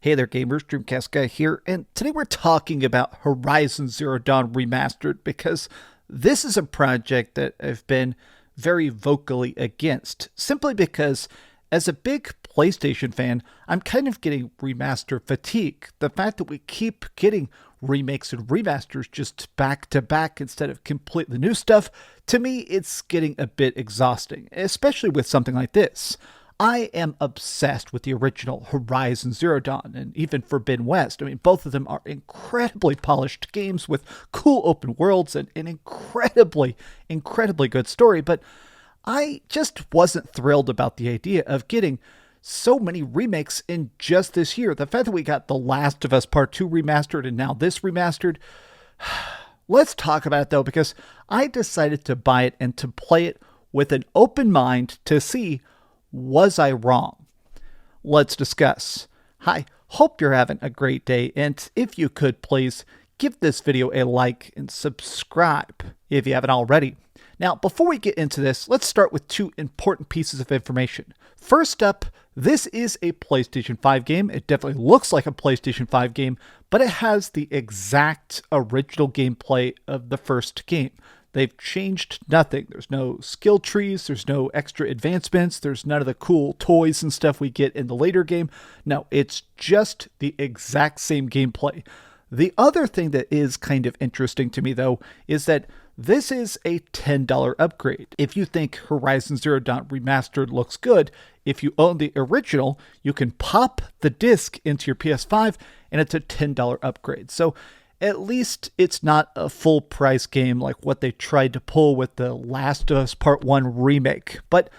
Hey there gamers, DreamcastGuy here, and today we're talking about Horizon Zero Dawn Remastered because this is a project that I've been very vocally against, simply because as a big PlayStation fan, I'm kind of getting remaster fatigue. The fact that we keep getting remakes and remasters just back to back instead of completely new stuff, to me it's getting a bit exhausting, especially with something like this. I am obsessed with the original Horizon Zero Dawn and even Forbidden West. I mean, both of them are incredibly polished games with cool open worlds and an incredibly good story, but I just wasn't thrilled about the idea of getting so many remakes in just this year. The fact that we got The Last of Us Part 2 remastered and now this remastered. Let's talk about it though, because I decided to buy it and to play it with an open mind to see, was I wrong? Let's discuss. Hi, hope you're having a great day, and if you could please give this video a like and subscribe if you haven't already. Now, before we get into this, let's start with two important pieces of information. First up, this is a PlayStation 5 game. It definitely looks like a PlayStation 5 game, but it has the exact original gameplay of the first game. They've changed nothing. There's no skill trees, there's no extra advancements, there's none of the cool toys and stuff we get in the later game. No, it's just the exact same gameplay. The other thing that is kind of interesting to me though is that this is a $10 upgrade. If you think Horizon Zero Dawn Remastered looks good, if you own the original, you can pop the disc into your PS5 and it's a $10 upgrade. So at least it's not a full price game like what they tried to pull with The Last of Us Part 1 remake. But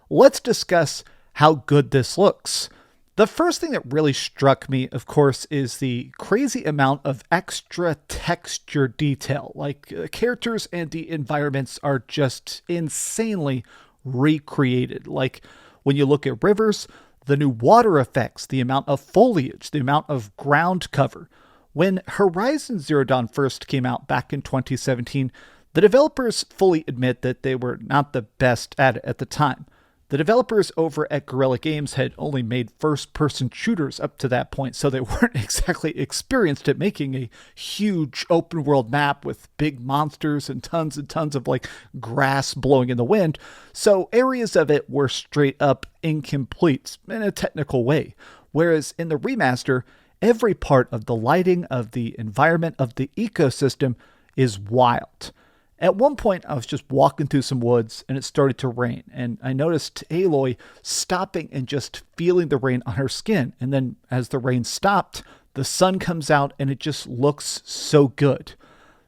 let's discuss how good this looks. The first thing that really struck me, of course, is the crazy amount of extra texture detail. Like, characters and the environments are just insanely recreated. Like, when you look at rivers, the new water effects, the amount of foliage, the amount of ground cover. When Horizon Zero Dawn first came out back in 2017, the developers fully admit that they were not the best at it at the time. The developers over at Guerrilla Games had only made first-person shooters up to that point, so they weren't exactly experienced at making a huge open-world map with big monsters and tons of like grass blowing in the wind. So areas of it were straight up incomplete in a technical way. Whereas in the remaster, every part of the lighting, of the environment, of the ecosystem is wild. At one point, I was just walking through some woods and it started to rain. And I noticed Aloy stopping and just feeling the rain on her skin. And then as the rain stopped, the sun comes out and it just looks so good.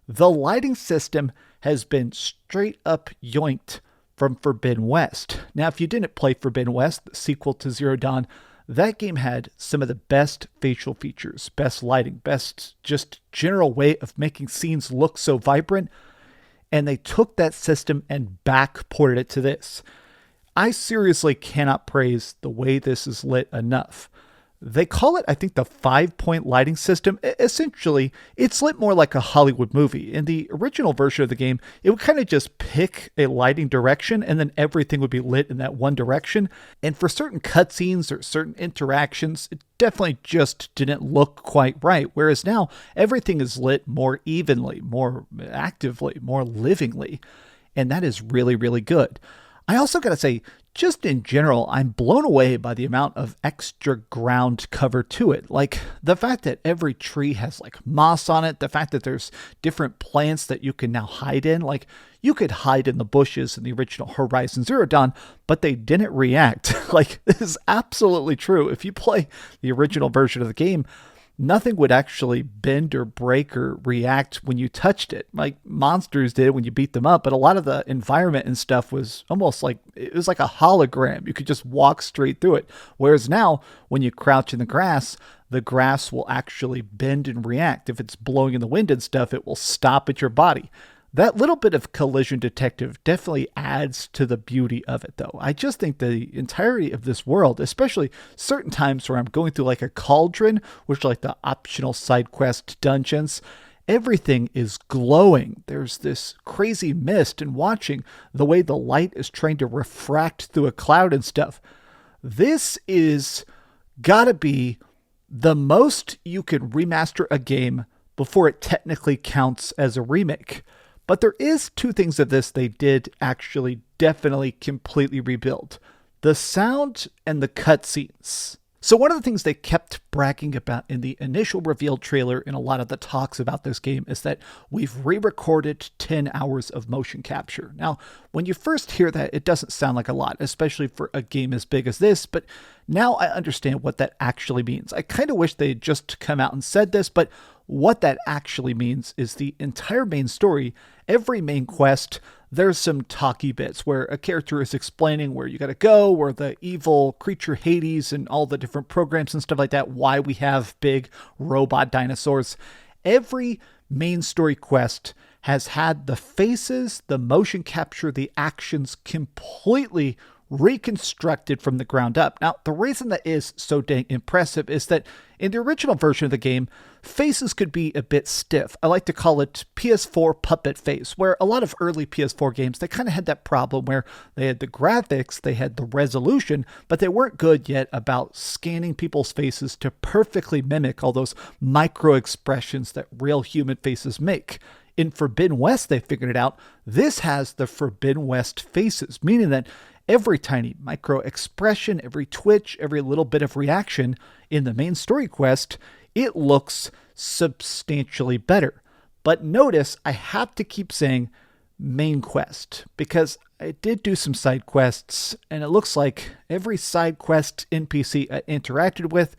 The lighting system has been straight up yoinked from Forbidden West. Now, if you didn't play Forbidden West, the sequel to Zero Dawn, that game had some of the best facial features, best lighting, best just general way of making scenes look so vibrant. And they took that system and backported it to this. I seriously cannot praise the way this is lit enough. They call it, I think, the 5-point lighting system. Essentially, it's lit more like a Hollywood movie. In the original version of the game, it would kind of just pick a lighting direction and then everything would be lit in that one direction. And for certain cutscenes or certain interactions, it definitely just didn't look quite right. Whereas now, everything is lit more evenly, more actively, more livingly. And that is really good. I also gotta say, just in general, I'm blown away by the amount of extra ground cover to it. Like the fact that every tree has like moss on it, the fact that there's different plants that you can now hide in. Like you could hide in the bushes in the original Horizon Zero Dawn, but they didn't react. Like this is absolutely true. If you play the original version of the game, nothing would actually bend or break or react when you touched it. Like monsters did when you beat them up, but a lot of the environment and stuff was almost like, it was like a hologram. You could just walk straight through it. Whereas now, when you crouch in the grass will actually bend and react. If it's blowing in the wind and stuff, it will stop at your body. That little bit of collision detective definitely adds to the beauty of it, though. I just think the entirety of this world, especially certain times where I'm going through like a cauldron, which are like the optional side quest dungeons, everything is glowing. There's this crazy mist, and watching the way the light is trying to refract through a cloud and stuff. This is gotta be the most you could remaster a game before it technically counts as a remake. But there is two things of this they did actually definitely completely rebuild: the sound and the cutscenes. So one of the things they kept bragging about in the initial reveal trailer and a lot of the talks about this game is that we've re-recorded 10 hours of motion capture. Now, when you first hear that, it doesn't sound like a lot, especially for a game as big as this, but now I understand what that actually means. I kind of wish they had just come out and said this, but what that actually means is the entire main story, every main quest, there's some talky bits where a character is explaining where you got to go, where the evil creature Hades and all the different programs and stuff like that, why we have big robot dinosaurs. Every main story quest has had the faces, the motion capture, the actions completely reconstructed from the ground up. Now, the reason that is so dang impressive is that in the original version of the game, faces could be a bit stiff. I like to call it PS4 puppet face, where a lot of early PS4 games, they kind of had that problem where they had the graphics, they had the resolution, but they weren't good yet about scanning people's faces to perfectly mimic all those micro expressions that real human faces make. In Forbidden West, they figured it out. This has the Forbidden West faces, meaning that every tiny micro expression, every twitch, every little bit of reaction in the main story quest, it looks substantially better. But notice I have to keep saying main quest because I did do some side quests, and it looks like every side quest NPC I interacted with,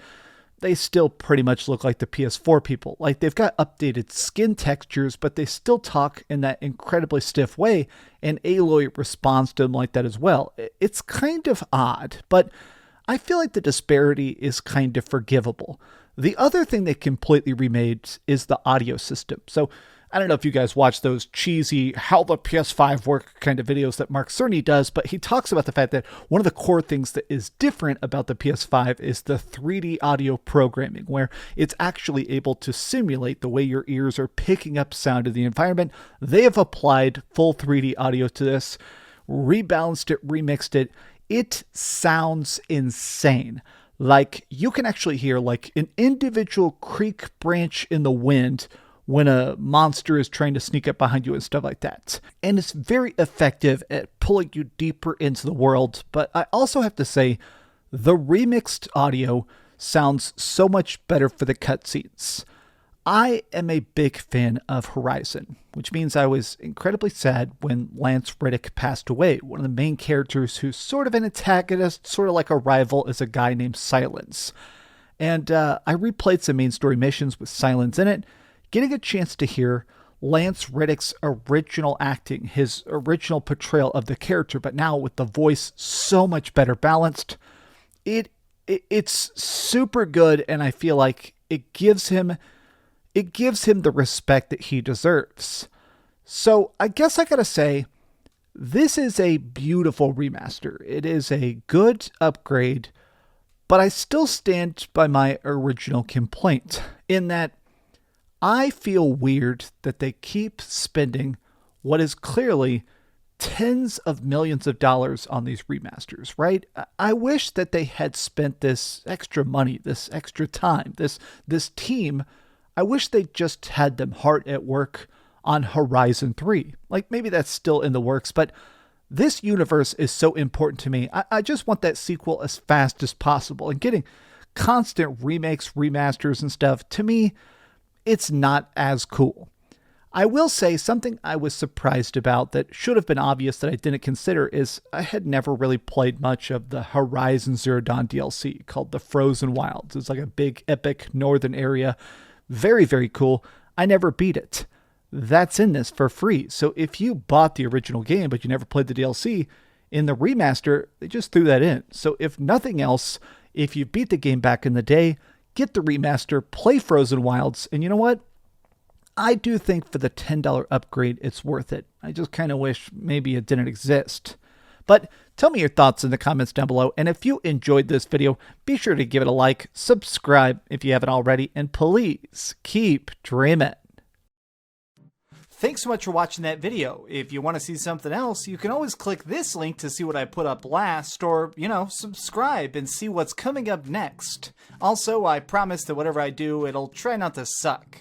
they still pretty much look like the PS4 people. Like, they've got updated skin textures, but they still talk in that incredibly stiff way, and Aloy responds to them like that as well. It's kind of odd, but I feel like the disparity is kind of forgivable. The other thing they completely remade is the audio system. So I don't know if you guys watch those cheesy how the PS5 work kind of videos that Mark Cerny does, but he talks about the fact that one of the core things that is different about the PS5 is the 3D audio programming, where it's actually able to simulate the way your ears are picking up sound in the environment. They have applied full 3D audio to this, rebalanced it, remixed it. It sounds insane. Like, you can actually hear like an individual creek branch in the wind when a monster is trying to sneak up behind you and stuff like that. And it's very effective at pulling you deeper into the world. But I also have to say, the remixed audio sounds so much better for the cutscenes. I am a big fan of Horizon, which means I was incredibly sad when Lance Reddick passed away. One of the main characters who's sort of an antagonist, sort of like a rival, is a guy named Silence. And I replayed some main story missions with Silence in it, getting a chance to hear Lance Reddick's original acting, his original portrayal of the character, but now with the voice so much better balanced. It's super good, and I feel like it gives him the respect that he deserves. So I guess I gotta say, this is a beautiful remaster. It is a good upgrade, but I still stand by my original complaint in that I feel weird that they keep spending what is clearly tens of millions of dollars on these remasters, right? I wish that they had spent this extra money, this extra time, this team. I wish they just had them hard at work on Horizon 3. Like, maybe that's still in the works, but this universe is so important to me. I just want that sequel as fast as possible. And getting constant remakes, remasters, and stuff, to me, it's not as cool. I will say something I was surprised about that should have been obvious that I didn't consider is I had never really played much of the Horizon Zero Dawn DLC called the Frozen Wilds. It's like a big, epic northern area. Very, very cool. I never beat it. That's in this for free. So if you bought the original game but you never played the DLC, in the remaster, they just threw that in. So if nothing else, if you beat the game back in the day, get the remaster, play Frozen Wilds, and you know what? I do think for the $10 upgrade, it's worth it. I just kind of wish maybe it didn't exist. But tell me your thoughts in the comments down below, and if you enjoyed this video, be sure to give it a like, subscribe if you haven't already, and please keep dreaming. Thanks so much for watching that video. If you want to see something else, you can always click this link to see what I put up last, or, subscribe and see what's coming up next. Also, I promise that whatever I do, it'll try not to suck.